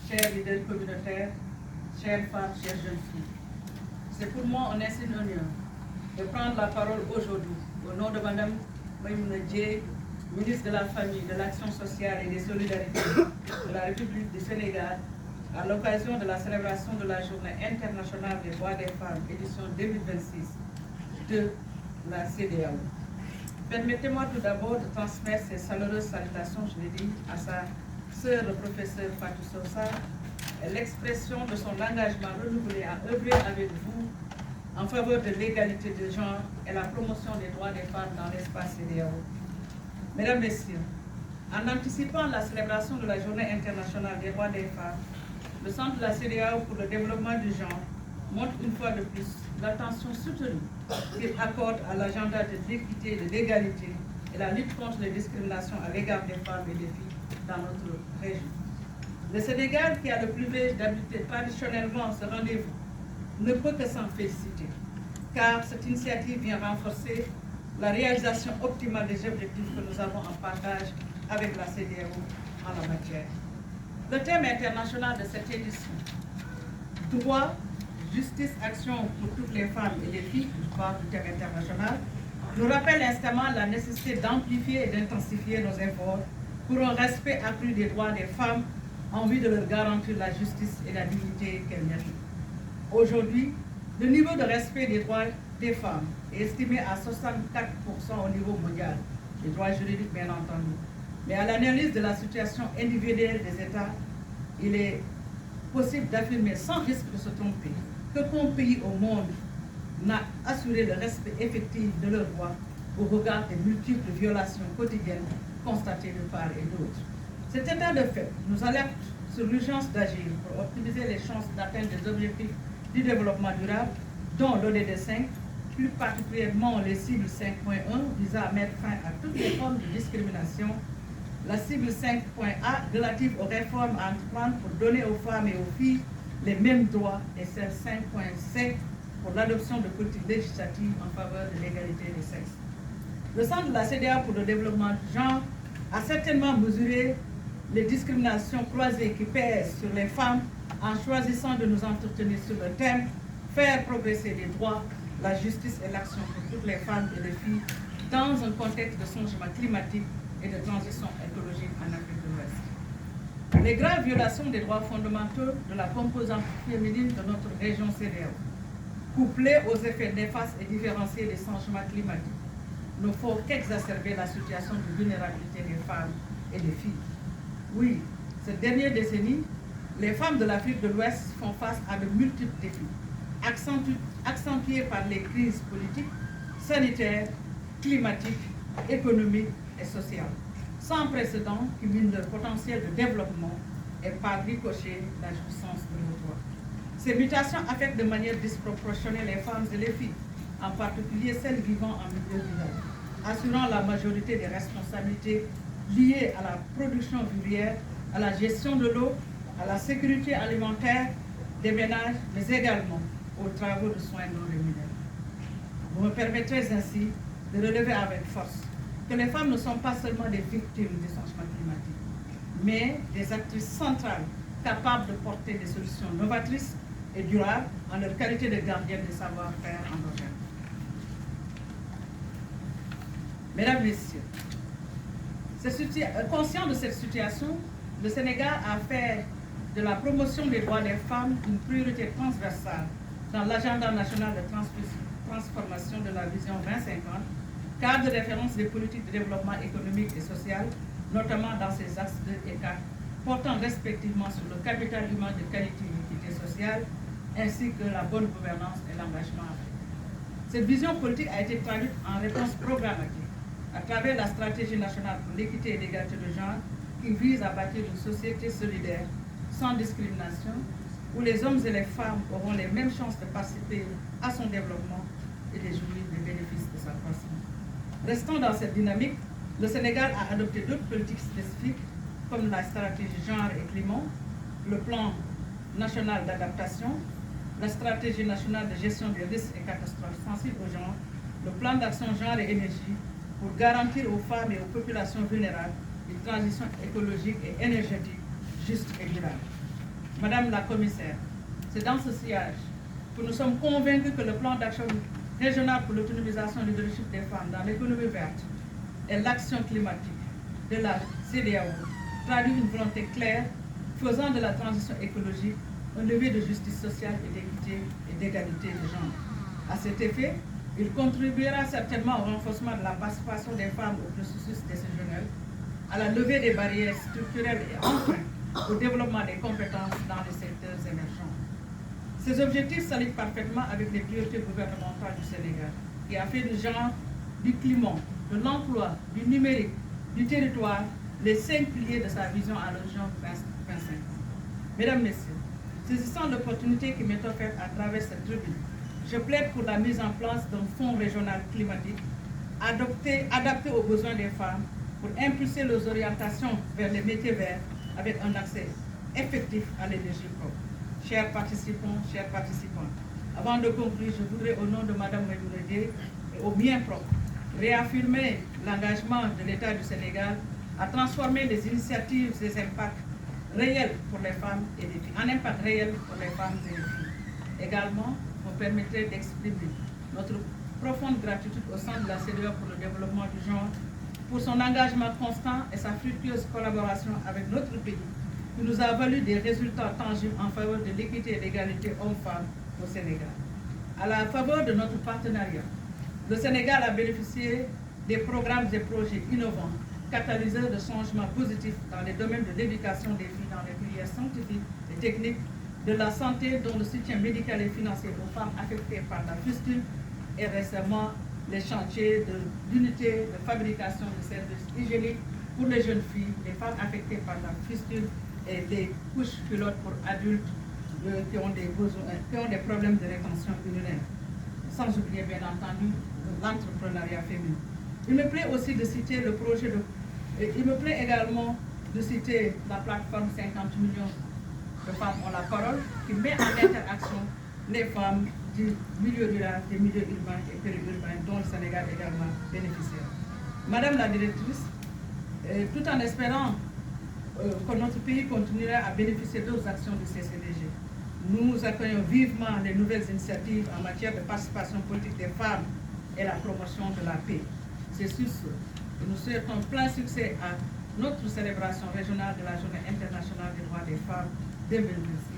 chers leaders communautaires, chères femmes, chères jeunes filles. C'est pour moi un insigne honneur de prendre la parole aujourd'hui au nom de Mme Maïmouna Dièye, ministre de la Famille, de l'Action sociale et des Solidarités de la République du Sénégal, à l'occasion de la célébration de la Journée internationale des droits des femmes, édition 2026 de la CEDEAO. Permettez-moi tout d'abord de transmettre ces chaleureuses salutations, je l'ai dit, à sa sœur, le professeur Fatou Sosa, et l'expression de son engagement renouvelé à œuvrer avec vous en faveur de l'égalité de genre et la promotion des droits des femmes dans l'espace CEDEAO. Mesdames, Messieurs, en anticipant la célébration de la Journée internationale des droits des femmes, le Centre de la CEDEAO pour le développement du genre montre une fois de plus l'attention soutenue qu'il accorde à l'agenda de l'équité et de l'égalité et la lutte contre les discriminations à l'égard des femmes et des filles dans notre région. Le Sénégal, qui a le privilège d'habiter traditionnellement ce rendez-vous, ne peut que s'en féliciter, car cette initiative vient renforcer la réalisation optimale des objectifs que nous avons en partage avec la CEDEAO en la matière. Le thème international de cette édition, droit, justice, action pour toutes les femmes et les filles, je parle du thème international, nous rappelle instamment la nécessité d'amplifier et d'intensifier nos efforts pour un respect accru des droits des femmes en vue de leur garantir la justice et la dignité qu'elles méritent. Aujourd'hui, le niveau de respect des droits des femmes est estimé à 64% au niveau mondial, les droits juridiques bien entendu. Mais à l'analyse de la situation individuelle des États, il est possible d'affirmer sans risque de se tromper qu'aucun pays au monde n'a assuré le respect effectif de leurs droits au regard des multiples violations quotidiennes constatées de part et d'autre. Cet état de fait nous alerte sur l'urgence d'agir pour optimiser les chances d'atteindre des objectifs du développement durable, dont l'ODD 5, plus particulièrement les cibles 5.1 visant à mettre fin à toutes les formes de discrimination, la cible 5.A relative aux réformes à entreprendre pour donner aux femmes et aux filles les mêmes droits, et celle 5.C pour l'adoption de politiques législatives en faveur de l'égalité des sexes. Le Centre de la CEDEAO pour le développement du genre a certainement mesuré les discriminations croisées qui pèsent sur les femmes en choisissant de nous entretenir sur le thème « Faire progresser les droits, la justice et l'action pour toutes les femmes et les filles dans un contexte de changement climatique et de transition écologique en Afrique de l'Ouest ». Les graves violations des droits fondamentaux de la composante féminine de notre région CEDEAO, couplées aux effets néfastes et différenciés des changements climatiques, ne font qu'exacerber la situation de vulnérabilité des femmes et des filles. Oui, cette dernière décennie, les femmes de l'Afrique de l'Ouest font face à de multiples défis, accentués par les crises politiques, sanitaires, climatiques, économiques et sociales, sans précédent qui minent leur potentiel de développement et par ricochet la jouissance de nos droits. Ces mutations affectent de manière disproportionnée les femmes et les filles, en particulier celles vivant en milieu rural, assurant la majorité des responsabilités liées à la production vivrière, à la gestion de l'eau, à la sécurité alimentaire des ménages, mais également aux travaux de soins non rémunérés. Vous me permettrez ainsi de relever avec force que les femmes ne sont pas seulement des victimes du changement climatique, mais des actrices centrales capables de porter des solutions novatrices et durables en leur qualité de gardiennes des savoir-faire endogènes. Mesdames, Messieurs, conscient de cette situation, le Sénégal a fait de la promotion des droits des femmes une priorité transversale dans l'agenda national de transformation de la vision 2050, cadre de référence des politiques de développement économique et social, notamment dans ses axes 2 et 4, portant respectivement sur le capital humain de qualité et d'équité sociale, ainsi que la bonne gouvernance et l'engagement africain. Cette vision politique a été traduite en réponse programmatique à travers la stratégie nationale pour l'équité et l'égalité de genre qui vise à bâtir une société solidaire, sans discrimination, où les hommes et les femmes auront les mêmes chances de participer à son développement et de jouir des bénéfices de sa croissance. Restant dans cette dynamique, le Sénégal a adopté d'autres politiques spécifiques comme la stratégie genre et climat, le plan national d'adaptation, la stratégie nationale de gestion des risques et catastrophes sensibles au genre, le plan d'action genre et énergie pour garantir aux femmes et aux populations vulnérables une transition écologique et énergétique juste et durable. Madame la commissaire, c'est dans ce sillage que nous sommes convaincus que le plan d'action régional pour l'autonomisation et le leadership des femmes dans l'économie verte et l'action climatique de la CEDEAO traduit une volonté claire faisant de la transition écologique un levier de justice sociale et d'équité et d'égalité de genre. À cet effet, il contribuera certainement au renforcement de la participation des femmes au processus décisionnel, à la levée des barrières structurelles et enfin au développement des compétences dans les secteurs émergents. Ces objectifs s'allient parfaitement avec les priorités gouvernementales du Sénégal, qui a fait du genre, du climat, de l'emploi, du numérique, du territoire, les 5 piliers de sa vision à l'horizon 2050. Mesdames, Messieurs, saisissant l'opportunité qui m'est offerte à travers cette tribune, je plaide pour la mise en place d'un fonds régional climatique adapté aux besoins des femmes pour impulser leurs orientations vers les métiers verts avec un accès effectif à l'énergie propre. Chers participants, avant de conclure, je voudrais au nom de Mme Maïmouna Dièye et au mien propre réaffirmer l'engagement de l'État du Sénégal à transformer les initiatives et les impacts réels pour les femmes et les filles, en impact réel pour les femmes et les filles. Également, vous permettrez d'exprimer notre profonde gratitude au sein de la CEDEAO pour le développement du genre, pour son engagement constant et sa fructueuse collaboration avec notre pays, qui nous a valu des résultats tangibles en faveur de l'équité et de l'égalité hommes-femmes au Sénégal. À la faveur de notre partenariat, le Sénégal a bénéficié des programmes et projets innovants, catalyseurs de changements positifs dans les domaines de l'éducation des filles, dans les filières scientifiques et techniques, de la santé, dont le soutien médical et financier aux femmes affectées par la fistule, et récemment les chantiers d'unité de fabrication de services hygiéniques pour les jeunes filles, les femmes affectées par la fistule et des couches culottes pour adultes qui ont des problèmes de rétention urinaire. Sans oublier bien entendu l'entrepreneuriat féminin. Il me plaît aussi de citer le projet il me plaît également de citer la plateforme 50 millions de femmes ont la parole, qui met en interaction les femmes du milieu rural, des milieux urbains et périurbains, dont le Sénégal est également bénéficiaire. Madame la directrice, tout en espérant que notre pays continuera à bénéficier d'autres actions du CCDG, nous accueillons vivement les nouvelles initiatives en matière de participation politique des femmes et la promotion de la paix. C'est sur ce que nous souhaitons plein succès à notre célébration régionale de la Journée internationale des droits des femmes 2026.